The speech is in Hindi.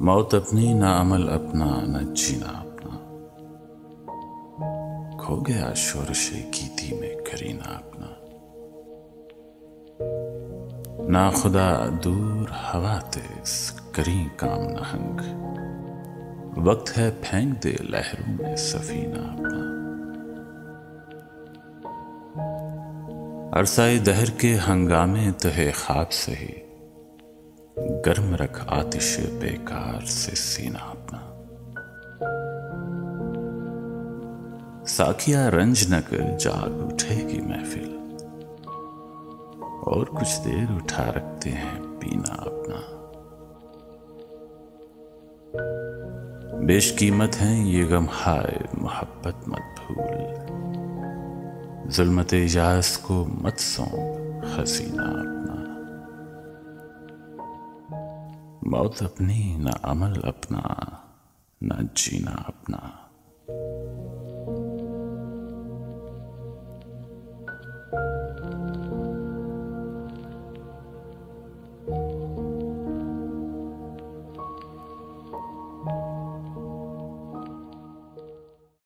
मौत अपनी ना अमल अपना न जीना अपना, खो गया शोरशे गीती में करीना अपना। ना खुदा दूर हवा तेज करी काम नहंग, वक्त है फेंक दे लहरों में सफीना अपना। अरसाए दहर के हंगामे तहे ख्वाब सही, गर्म रख आतिश बेकार से सीना अपना। साखिया रंज न कर जाग उठेगी महफिल, और कुछ देर उठा रखते हैं पीना अपना। बेशकीमत हैं ये गम हाय मोहब्बत मत भूल, जुल्मत इजाज को मत सौंप हसीना अपना। मौत अपनी न अमल अपना न जीना अपना।